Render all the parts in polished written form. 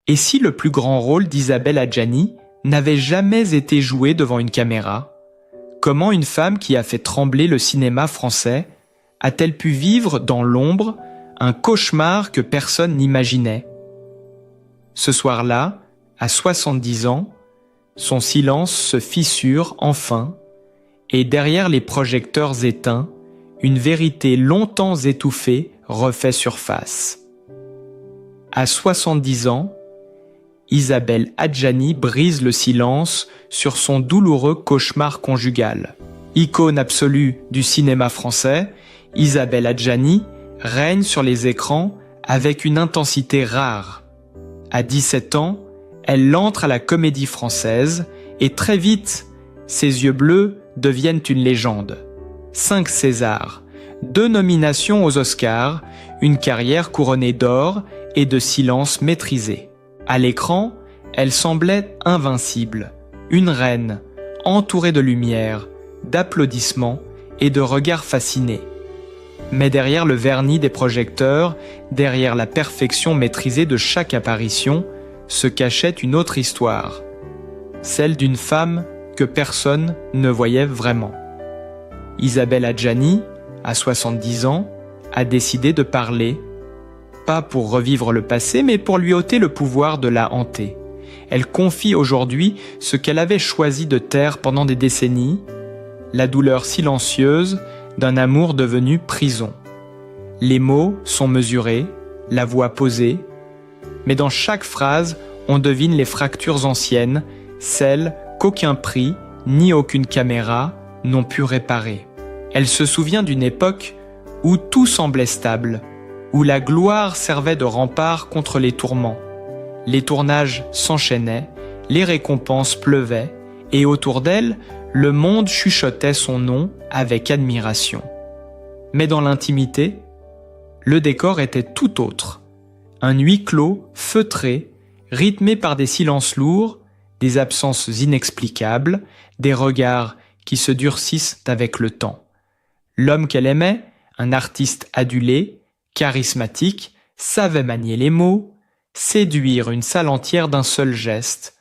Et si le plus grand rôle d'Isabelle Adjani n'avait jamais été joué devant une caméra, comment une femme qui a fait trembler le cinéma français a-t-elle pu vivre dans l'ombre un cauchemar que personne n'imaginait? Ce soir-là, à 70 ans, son silence se fissure enfin, et derrière les projecteurs éteints, une vérité longtemps étouffée refait surface. À 70 ans, Isabelle Adjani brise le silence sur son douloureux cauchemar conjugal. Icône absolue du cinéma français, Isabelle Adjani règne sur les écrans avec une intensité rare. À 17 ans, elle entre à la Comédie Française et très vite, ses yeux bleus deviennent une légende. 5 Césars, 2 nominations aux Oscars, une carrière couronnée d'or et de silence maîtrisé. À l'écran, elle semblait invincible, une reine, entourée de lumière, d'applaudissements et de regards fascinés. Mais derrière le vernis des projecteurs, derrière la perfection maîtrisée de chaque apparition, se cachait une autre histoire, celle d'une femme que personne ne voyait vraiment. Isabelle Adjani, à 70 ans, a décidé de parler, pas pour revivre le passé, mais pour lui ôter le pouvoir de la hanter. Elle confie aujourd'hui ce qu'elle avait choisi de taire pendant des décennies, la douleur silencieuse d'un amour devenu prison. Les mots sont mesurés, la voix posée, mais dans chaque phrase, on devine les fractures anciennes, celles qu'aucun prix ni aucune caméra n'ont pu réparer. Elle se souvient d'une époque où tout semblait stable, où la gloire servait de rempart contre les tourments. Les tournages s'enchaînaient, les récompenses pleuvaient, et autour d'elle, le monde chuchotait son nom avec admiration. Mais dans l'intimité, le décor était tout autre. Un huis clos, feutré, rythmé par des silences lourds, des absences inexplicables, des regards qui se durcissent avec le temps. L'homme qu'elle aimait, un artiste adulé, charismatique, savait manier les mots, séduire une salle entière d'un seul geste,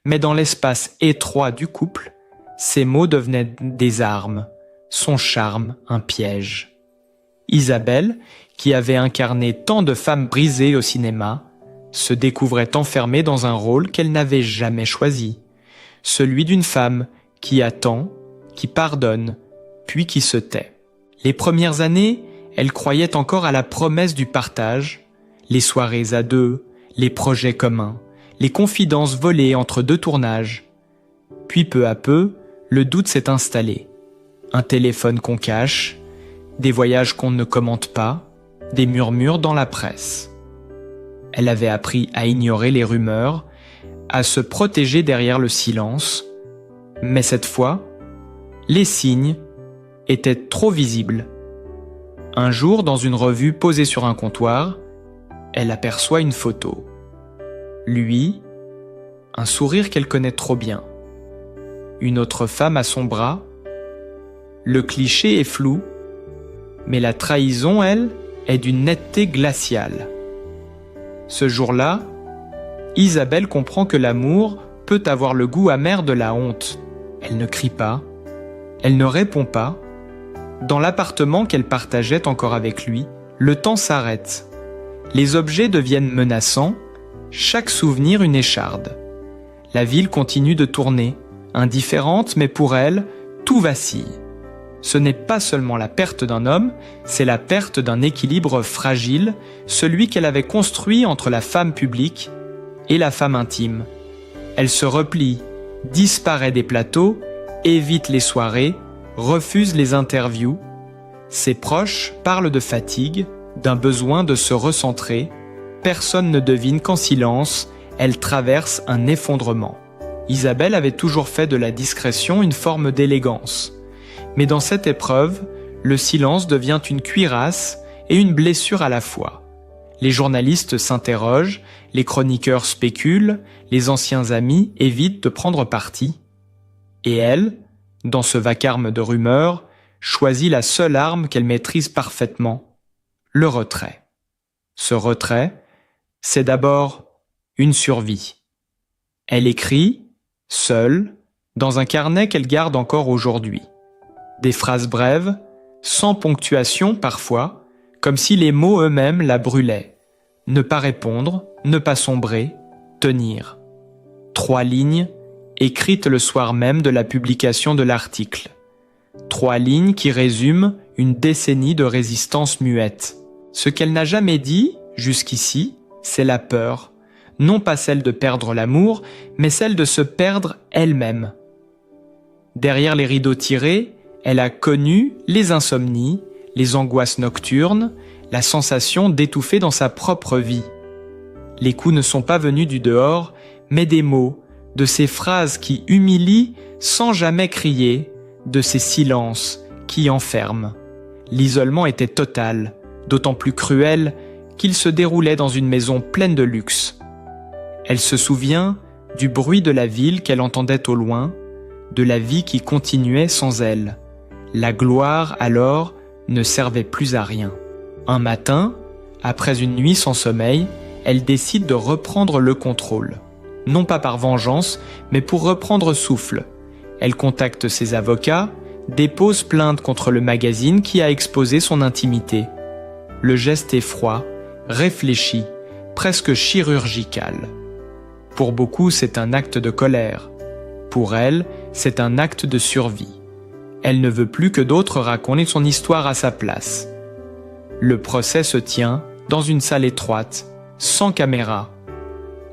mais dans l'espace étroit du couple, ces mots devenaient des armes, son charme un piège. Isabelle, qui avait incarné tant de femmes brisées au cinéma, se découvrait enfermée dans un rôle qu'elle n'avait jamais choisi, celui d'une femme qui attend, qui pardonne, puis qui se tait. Les premières années, elle croyait encore à la promesse du partage, les soirées à deux, les projets communs, les confidences volées entre 2 tournages. Puis peu à peu, le doute s'est installé. Un téléphone qu'on cache, des voyages qu'on ne commente pas, des murmures dans la presse. Elle avait appris à ignorer les rumeurs, à se protéger derrière le silence, mais cette fois, les signes étaient trop visibles. Un jour, dans une revue posée sur un comptoir, elle aperçoit une photo. Lui, un sourire qu'elle connaît trop bien. Une autre femme à son bras. Le cliché est flou, mais la trahison, elle, est d'une netteté glaciale. Ce jour-là, Isabelle comprend que l'amour peut avoir le goût amer de la honte. Elle ne crie pas, elle ne répond pas. Dans l'appartement qu'elle partageait encore avec lui, le temps s'arrête. Les objets deviennent menaçants, chaque souvenir une écharde. La ville continue de tourner, indifférente, mais pour elle, tout vacille. Ce n'est pas seulement la perte d'un homme, c'est la perte d'un équilibre fragile, celui qu'elle avait construit entre la femme publique et la femme intime. Elle se replie, disparaît des plateaux, évite les soirées, refuse les interviews. Ses proches parlent de fatigue, d'un besoin de se recentrer. Personne ne devine qu'en silence, elle traverse un effondrement. Isabelle avait toujours fait de la discrétion une forme d'élégance. Mais dans cette épreuve, le silence devient une cuirasse et une blessure à la fois. Les journalistes s'interrogent, les chroniqueurs spéculent, les anciens amis évitent de prendre parti. Et elle, dans ce vacarme de rumeurs, choisit la seule arme qu'elle maîtrise parfaitement, le retrait. Ce retrait, c'est d'abord une survie. Elle écrit, seule, dans un carnet qu'elle garde encore aujourd'hui. Des phrases brèves, sans ponctuation parfois, comme si les mots eux-mêmes la brûlaient. Ne pas répondre, ne pas sombrer, tenir. 3 lignes, écrites le soir même de la publication de l'article. 3 lignes qui résument une décennie de résistance muette. Ce qu'elle n'a jamais dit, jusqu'ici, c'est la peur. Non pas celle de perdre l'amour, mais celle de se perdre elle-même. Derrière les rideaux tirés, elle a connu les insomnies, les angoisses nocturnes, la sensation d'étouffer dans sa propre vie. Les coups ne sont pas venus du dehors, mais des mots, de ces phrases qui humilient sans jamais crier, de ces silences qui enferment. L'isolement était total, d'autant plus cruel qu'il se déroulait dans une maison pleine de luxe. Elle se souvient du bruit de la ville qu'elle entendait au loin, de la vie qui continuait sans elle. La gloire, alors, ne servait plus à rien. Un matin, après une nuit sans sommeil, elle décide de reprendre le contrôle. Non pas par vengeance, mais pour reprendre souffle. Elle contacte ses avocats, dépose plainte contre le magazine qui a exposé son intimité. Le geste est froid, réfléchi, presque chirurgical. Pour beaucoup, c'est un acte de colère. Pour elle, c'est un acte de survie. Elle ne veut plus que d'autres racontent son histoire à sa place. Le procès se tient dans une salle étroite, sans caméra.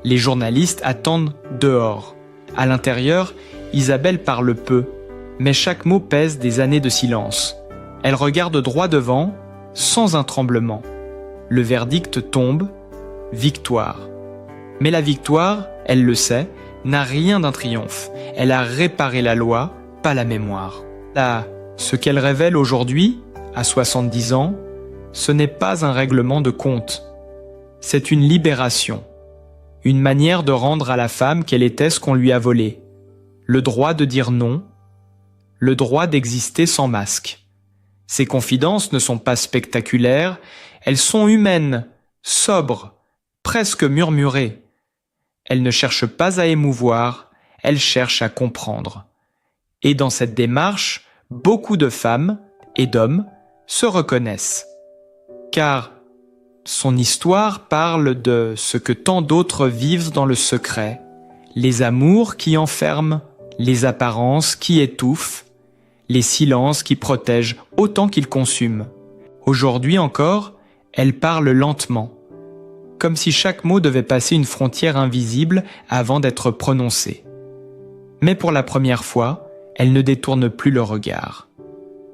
Les journalistes attendent dehors. À l'intérieur, Isabelle parle peu, mais chaque mot pèse des années de silence. Elle regarde droit devant, sans un tremblement. Le verdict tombe, victoire. Mais la victoire, elle le sait, n'a rien d'un triomphe. Elle a réparé la loi, pas la mémoire. Là, ce qu'elle révèle aujourd'hui, à 70 ans, ce n'est pas un règlement de compte. C'est une libération. Une manière de rendre à la femme qu'elle était ce qu'on lui a volé. Le droit de dire non, le droit d'exister sans masque. Ses confidences ne sont pas spectaculaires, elles sont humaines, sobres, presque murmurées. Elle ne cherche pas à émouvoir, elle cherche à comprendre. Et dans cette démarche, beaucoup de femmes et d'hommes se reconnaissent. Car son histoire parle de ce que tant d'autres vivent dans le secret, les amours qui enferment, les apparences qui étouffent, les silences qui protègent autant qu'ils consument. Aujourd'hui encore, elle parle lentement, comme si chaque mot devait passer une frontière invisible avant d'être prononcé. Mais pour la première fois, elle ne détourne plus le regard.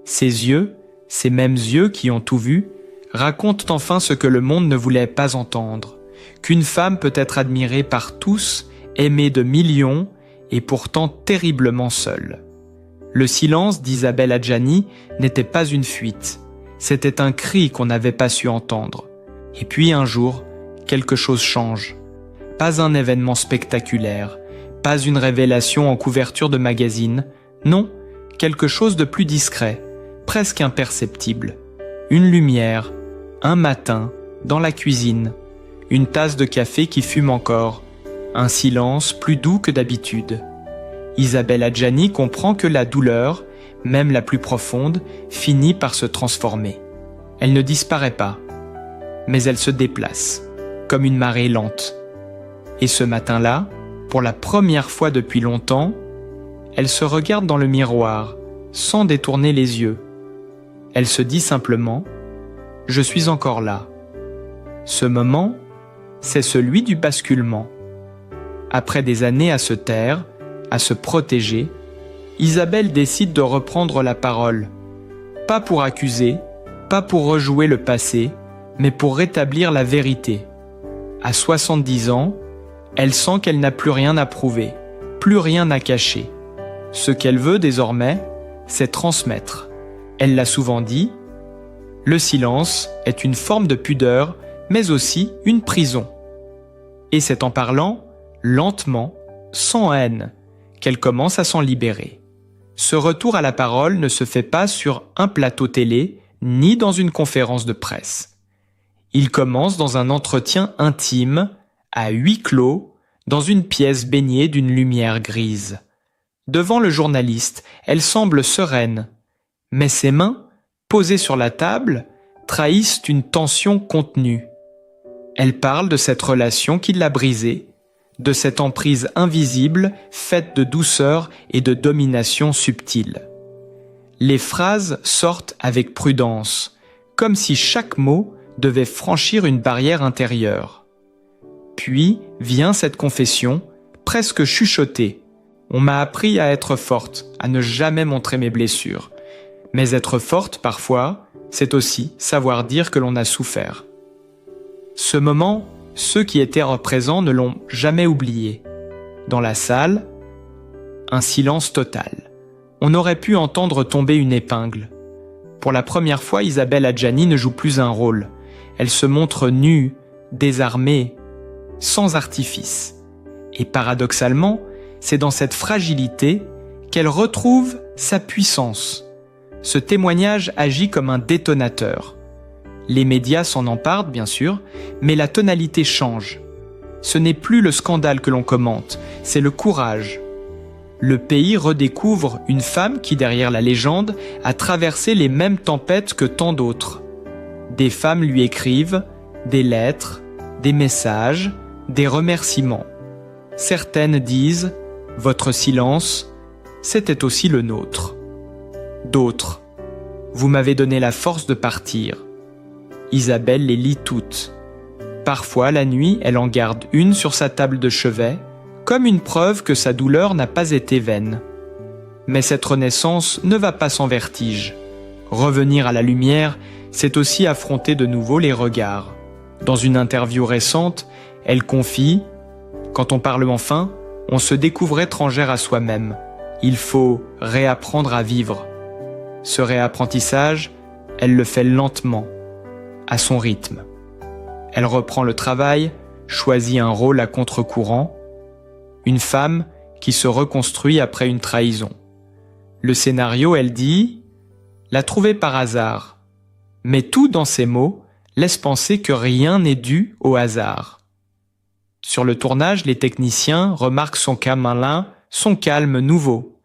Ses yeux, ces mêmes yeux qui ont tout vu, racontent enfin ce que le monde ne voulait pas entendre, qu'une femme peut être admirée par tous, aimée de millions, et pourtant terriblement seule. Le silence d'Isabelle Adjani n'était pas une fuite, c'était un cri qu'on n'avait pas su entendre. Et puis un jour, quelque chose change. Pas un événement spectaculaire, pas une révélation en couverture de magazine, non, quelque chose de plus discret, presque imperceptible. Une lumière, un matin, dans la cuisine, une tasse de café qui fume encore, un silence plus doux que d'habitude. Isabelle Adjani comprend que la douleur, même la plus profonde, finit par se transformer. Elle ne disparaît pas, mais elle se déplace, comme une marée lente. Et ce matin-là, pour la première fois depuis longtemps, elle se regarde dans le miroir, sans détourner les yeux. Elle se dit simplement « Je suis encore là ». Ce moment, c'est celui du basculement. Après des années à se taire, à se protéger, Isabelle décide de reprendre la parole. Pas pour accuser, pas pour rejouer le passé, mais pour rétablir la vérité. À 70 ans, elle sent qu'elle n'a plus rien à prouver, plus rien à cacher. Ce qu'elle veut désormais, c'est transmettre. Elle l'a souvent dit, le silence est une forme de pudeur, mais aussi une prison. Et c'est en parlant, lentement, sans haine, qu'elle commence à s'en libérer. Ce retour à la parole ne se fait pas sur un plateau télé, ni dans une conférence de presse. Il commence dans un entretien intime, à huis clos, dans une pièce baignée d'une lumière grise. Devant le journaliste, elle semble sereine, mais ses mains, posées sur la table, trahissent une tension contenue. Elle parle de cette relation qui l'a brisée, de cette emprise invisible faite de douceur et de domination subtile. Les phrases sortent avec prudence, comme si chaque mot devait franchir une barrière intérieure. Puis vient cette confession, presque chuchotée. On m'a appris à être forte, à ne jamais montrer mes blessures. Mais être forte, parfois, c'est aussi savoir dire que l'on a souffert. Ce moment, ceux qui étaient présents ne l'ont jamais oublié. Dans la salle, un silence total. On aurait pu entendre tomber une épingle. Pour la première fois, Isabelle Adjani ne joue plus un rôle. Elle se montre nue, désarmée, sans artifice. Et paradoxalement, c'est dans cette fragilité qu'elle retrouve sa puissance. Ce témoignage agit comme un détonateur. Les médias s'en emparent, bien sûr, mais la tonalité change. Ce n'est plus le scandale que l'on commente, c'est le courage. Le pays redécouvre une femme qui, derrière la légende, a traversé les mêmes tempêtes que tant d'autres. Des femmes lui écrivent des lettres, des messages, des remerciements. Certaines disent « Votre silence, c'était aussi le nôtre ». D'autres « Vous m'avez donné la force de partir ». Isabelle les lit toutes. Parfois, la nuit, elle en garde une sur sa table de chevet, comme une preuve que sa douleur n'a pas été vaine. Mais cette renaissance ne va pas sans vertige. Revenir à la lumière, c'est aussi affronter de nouveau les regards. Dans une interview récente, elle confie « Quand on parle enfin, on se découvre étrangère à soi-même. Il faut réapprendre à vivre. » Ce réapprentissage, elle le fait lentement, à son rythme. Elle reprend le travail, choisit un rôle à contre-courant, une femme qui se reconstruit après une trahison. Le scénario, elle dit, l'a trouvé par hasard, mais tout dans ses mots laisse penser que rien n'est dû au hasard. Sur le tournage, les techniciens remarquent son camelin, son calme nouveau.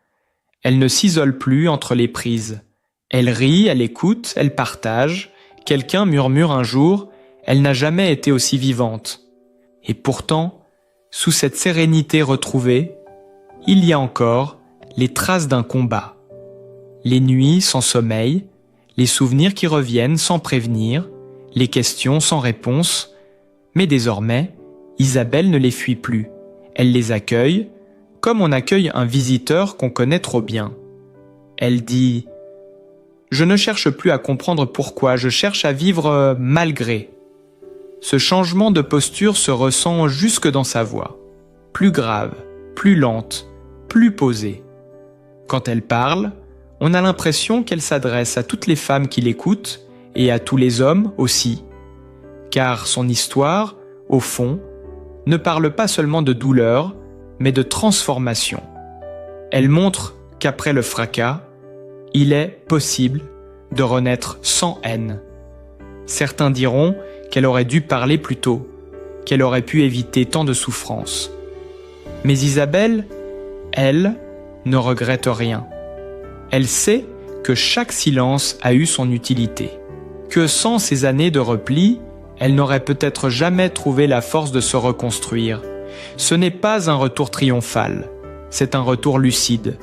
Elle ne s'isole plus entre les prises. Elle rit, elle écoute, elle partage. Quelqu'un murmure un jour « Elle n'a jamais été aussi vivante ». Et pourtant, sous cette sérénité retrouvée, il y a encore les traces d'un combat. Les nuits sans sommeil, les souvenirs qui reviennent sans prévenir, les questions sans réponse. Mais désormais, Isabelle ne les fuit plus. Elle les accueille, comme on accueille un visiteur qu'on connaît trop bien. Elle dit « Je ne cherche plus à comprendre pourquoi, je cherche à vivre malgré ». Ce changement de posture se ressent jusque dans sa voix. Plus grave, plus lente, plus posée. Quand elle parle, on a l'impression qu'elle s'adresse à toutes les femmes qui l'écoutent et à tous les hommes aussi. Car son histoire, au fond, ne parle pas seulement de douleur, mais de transformation. Elle montre qu'après le fracas, il est possible de renaître sans haine. Certains diront qu'elle aurait dû parler plus tôt, qu'elle aurait pu éviter tant de souffrances. Mais Isabelle, elle, ne regrette rien. Elle sait que chaque silence a eu son utilité, que sans ces années de repli, elle n'aurait peut-être jamais trouvé la force de se reconstruire. Ce n'est pas un retour triomphal, c'est un retour lucide.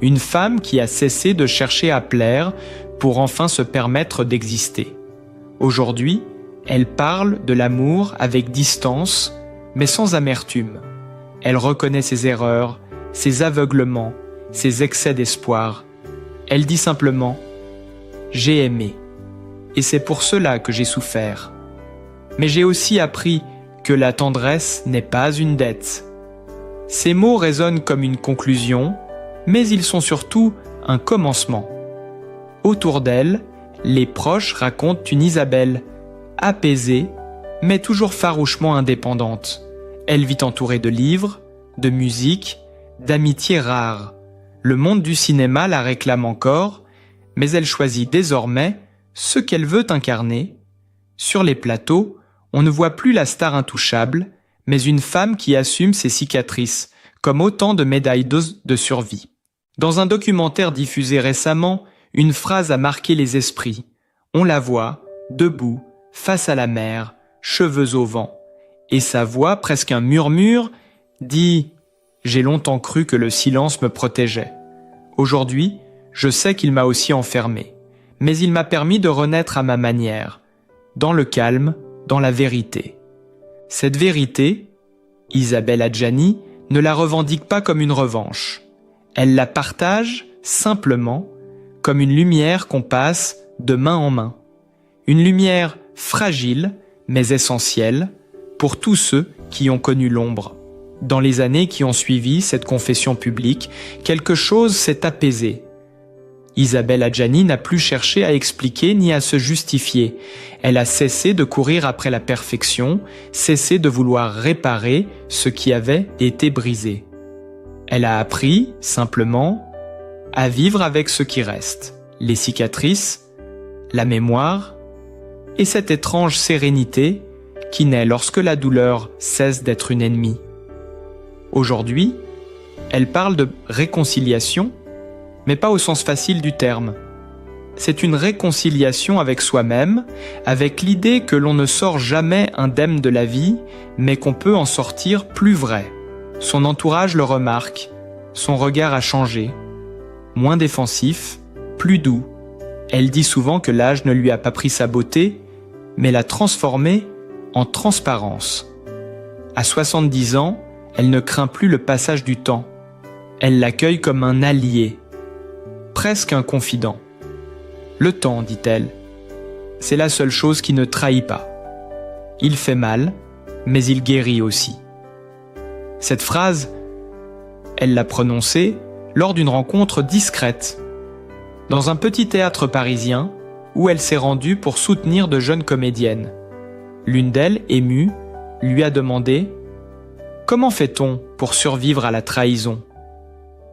Une femme qui a cessé de chercher à plaire pour enfin se permettre d'exister. Aujourd'hui, elle parle de l'amour avec distance, mais sans amertume. Elle reconnaît ses erreurs, ses aveuglements, ses excès d'espoir. Elle dit simplement « J'ai aimé, et c'est pour cela que j'ai souffert. Mais j'ai aussi appris que la tendresse n'est pas une dette. » Ces mots résonnent comme une conclusion, mais ils sont surtout un commencement. Autour d'elle, les proches racontent une Isabelle apaisée, mais toujours farouchement indépendante. Elle vit entourée de livres, de musique, d'amitiés rares. Le monde du cinéma la réclame encore, mais elle choisit désormais ce qu'elle veut incarner. Sur les plateaux, on ne voit plus la star intouchable, mais une femme qui assume ses cicatrices, comme autant de médailles de survie. Dans un documentaire diffusé récemment, une phrase a marqué les esprits. On la voit, debout, face à la mer, cheveux au vent. Et sa voix, presque un murmure, dit « J'ai longtemps cru que le silence me protégeait. Aujourd'hui, je sais qu'il m'a aussi enfermé, mais il m'a permis de renaître à ma manière, dans le calme, dans la vérité. » Cette vérité, Isabelle Adjani ne la revendique pas comme une revanche. Elle la partage simplement comme une lumière qu'on passe de main en main. Une lumière fragile mais essentielle pour tous ceux qui ont connu l'ombre. Dans les années qui ont suivi cette confession publique, quelque chose s'est apaisé. Isabelle Adjani n'a plus cherché à expliquer ni à se justifier. Elle a cessé de courir après la perfection, cessé de vouloir réparer ce qui avait été brisé. Elle a appris, simplement, à vivre avec ce qui reste, les cicatrices, la mémoire et cette étrange sérénité qui naît lorsque la douleur cesse d'être une ennemie. Aujourd'hui, elle parle de réconciliation, mais pas au sens facile du terme. C'est une réconciliation avec soi-même, avec l'idée que l'on ne sort jamais indemne de la vie, mais qu'on peut en sortir plus vrai. Son entourage le remarque, son regard a changé. Moins défensif, plus doux. Elle dit souvent que l'âge ne lui a pas pris sa beauté, mais l'a transformée en transparence. À 70 ans, elle ne craint plus le passage du temps. Elle l'accueille comme un allié, presque un confident. Le temps, dit-elle, c'est la seule chose qui ne trahit pas. Il fait mal, mais il guérit aussi. Cette phrase, elle l'a prononcée lors d'une rencontre discrète, dans un petit théâtre parisien où elle s'est rendue pour soutenir de jeunes comédiennes. L'une d'elles, émue, lui a demandé « Comment fait-on pour survivre à la trahison ?»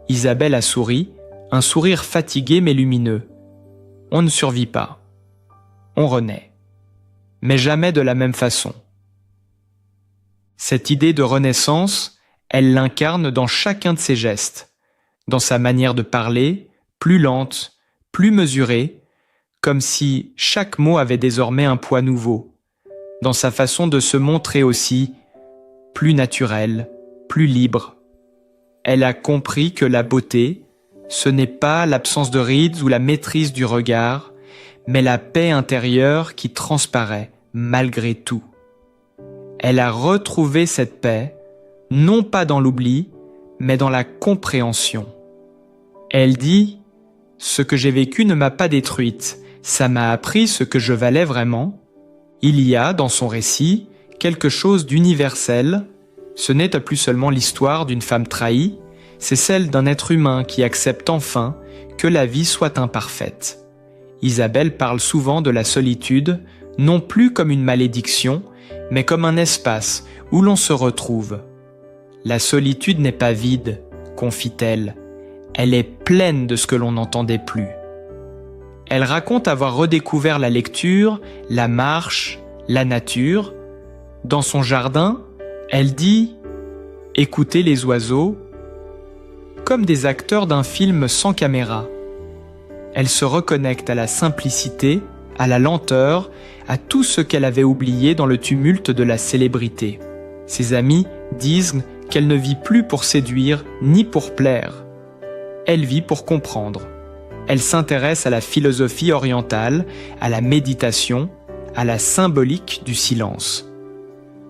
Isabelle a souri, un sourire fatigué mais lumineux. On ne survit pas. On renaît. Mais jamais de la même façon. Cette idée de renaissance, elle l'incarne dans chacun de ses gestes, dans sa manière de parler, plus lente, plus mesurée, comme si chaque mot avait désormais un poids nouveau, dans sa façon de se montrer aussi, plus naturelle, plus libre. Elle a compris que la beauté, ce n'est pas l'absence de rides ou la maîtrise du regard, mais la paix intérieure qui transparaît malgré tout. Elle a retrouvé cette paix, non pas dans l'oubli, mais dans la compréhension. Elle dit « Ce que j'ai vécu ne m'a pas détruite, ça m'a appris ce que je valais vraiment. » Il y a, dans son récit, quelque chose d'universel. Ce n'est plus seulement l'histoire d'une femme trahie, c'est celle d'un être humain qui accepte enfin que la vie soit imparfaite. Isabelle parle souvent de la solitude, non plus comme une malédiction, mais comme un espace où l'on se retrouve. La solitude n'est pas vide, confie-t-elle, elle est pleine de ce que l'on n'entendait plus. Elle raconte avoir redécouvert la lecture, la marche, la nature. Dans son jardin, elle dit « Écoutez les oiseaux » comme des acteurs d'un film sans caméra. Elle se reconnecte à la simplicité, à la lenteur, à tout ce qu'elle avait oublié dans le tumulte de la célébrité. Ses amis disent qu'elle ne vit plus pour séduire ni pour plaire. Elle vit pour comprendre. Elle s'intéresse à la philosophie orientale, à la méditation, à la symbolique du silence.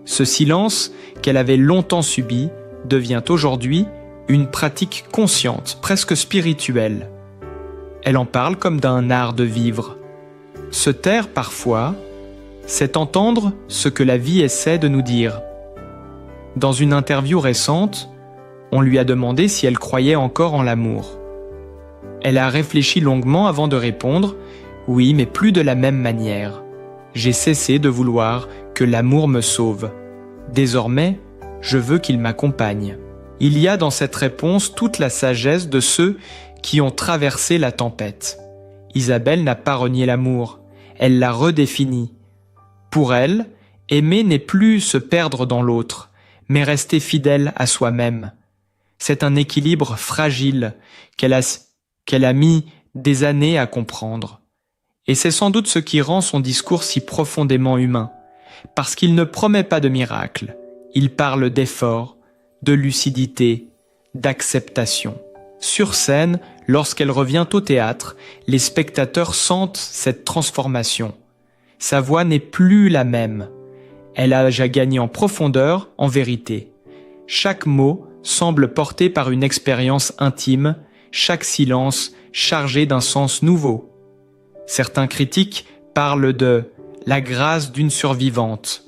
Ce silence qu'elle avait longtemps subi devient aujourd'hui une pratique consciente, presque spirituelle. Elle en parle comme d'un art de vivre. Se taire parfois, c'est entendre ce que la vie essaie de nous dire. Dans une interview récente, on lui a demandé si elle croyait encore en l'amour. Elle a réfléchi longuement avant de répondre « Oui, mais plus de la même manière. J'ai cessé de vouloir que l'amour me sauve. Désormais, je veux qu'il m'accompagne. » Il y a dans cette réponse toute la sagesse de ceux qui ont traversé la tempête. Isabelle n'a pas renié l'amour, elle l'a redéfini. Pour elle, aimer n'est plus se perdre dans l'autre, mais rester fidèle à soi-même. C'est un équilibre fragile qu'elle a mis des années à comprendre. Et c'est sans doute ce qui rend son discours si profondément humain, parce qu'il ne promet pas de miracle, il parle d'effort, de lucidité, d'acceptation. Sur scène, lorsqu'elle revient au théâtre, les spectateurs sentent cette transformation. Sa voix n'est plus la même. Elle a déjà gagné en profondeur, en vérité. Chaque mot semble porté par une expérience intime, chaque silence chargé d'un sens nouveau. Certains critiques parlent de la grâce d'une survivante.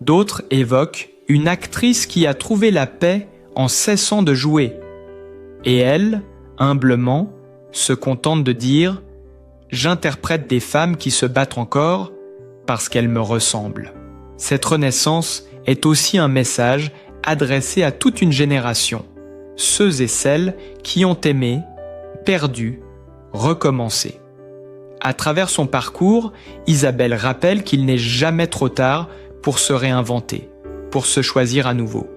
D'autres évoquent une actrice qui a trouvé la paix en cessant de jouer. Et elle, humblement, se contente de dire « J'interprète des femmes qui se battent encore parce qu'elles me ressemblent ». Cette renaissance est aussi un message adressé à toute une génération, ceux et celles qui ont aimé, perdu, recommencé. À travers son parcours, Isabelle rappelle qu'il n'est jamais trop tard pour se réinventer, pour se choisir à nouveau.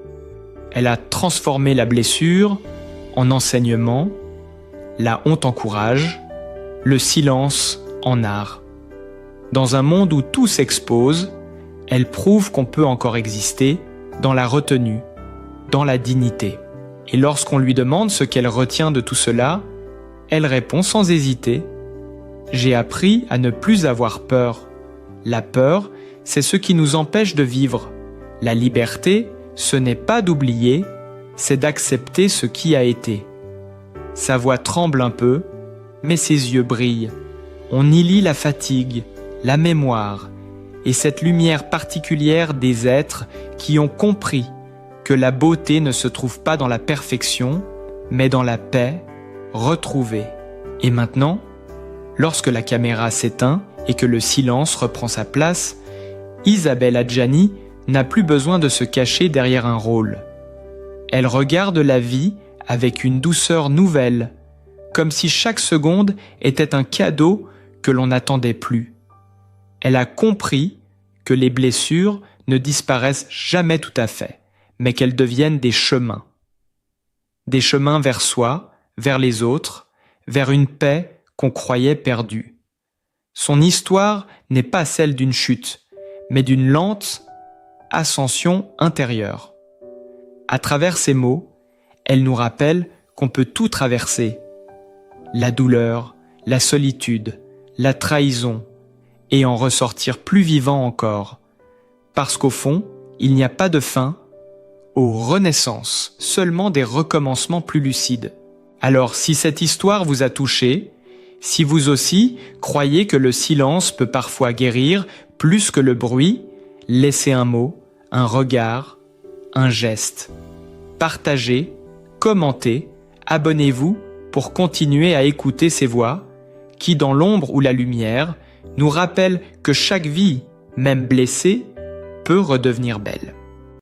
Elle a transformé la blessure en enseignement, la honte en courage, le silence en art. Dans un monde où tout s'expose, elle prouve qu'on peut encore exister dans la retenue, dans la dignité. Et lorsqu'on lui demande ce qu'elle retient de tout cela, elle répond sans hésiter « J'ai appris à ne plus avoir peur. La peur, c'est ce qui nous empêche de vivre. La liberté, ce n'est pas d'oublier, c'est d'accepter ce qui a été. » Sa voix tremble un peu, mais ses yeux brillent. On y lit la fatigue, la mémoire, et cette lumière particulière des êtres qui ont compris que la beauté ne se trouve pas dans la perfection, mais dans la paix retrouvée. Et maintenant, lorsque la caméra s'éteint et que le silence reprend sa place, Isabelle Adjani n'a plus besoin de se cacher derrière un rôle. Elle regarde la vie avec une douceur nouvelle, comme si chaque seconde était un cadeau que l'on n'attendait plus. Elle a compris que les blessures ne disparaissent jamais tout à fait, mais qu'elles deviennent des chemins. Des chemins vers soi, vers les autres, vers une paix qu'on croyait perdue. Son histoire n'est pas celle d'une chute, mais d'une lente ascension intérieure. À travers ces mots, elle nous rappelle qu'on peut tout traverser. La douleur, la solitude, la trahison, et en ressortir plus vivant encore. Parce qu'au fond, il n'y a pas de fin aux renaissances, seulement des recommencements plus lucides. Alors si cette histoire vous a touché, si vous aussi croyez que le silence peut parfois guérir plus que le bruit, laissez un mot, un regard, un geste. Partagez, commentez, abonnez-vous pour continuer à écouter ces voix qui, dans l'ombre ou la lumière, nous rappellent que chaque vie, même blessée, peut redevenir belle.